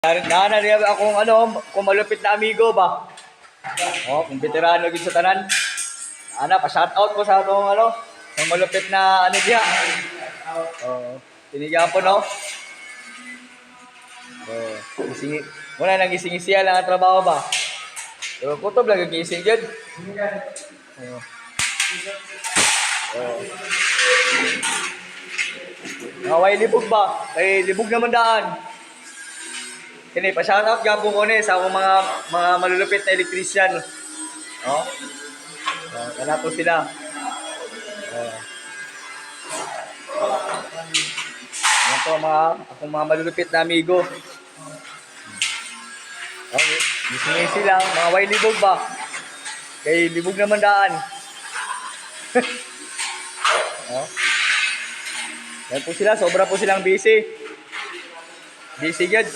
Nananayab akong kung malupit na amigo ba. Kung veterano gid sa tanan. Pa-shout out ko sa atong kung malupit na diha. Tinigyan po no. Gising. Muna nang gising-isiya lang ang trabaho ba. Kutob lang gising jud. Naway libog ba? Kay libog naman daan. Kini pa shout out gyapon ko ni sa akong mga malulupit na electrician. Kana po sila. Yan po akong mga malulupit na amigo. Gising lang, mga way libog ba? Kay libog naman daan. Yan po sila, sobra po silang busy. Busy good.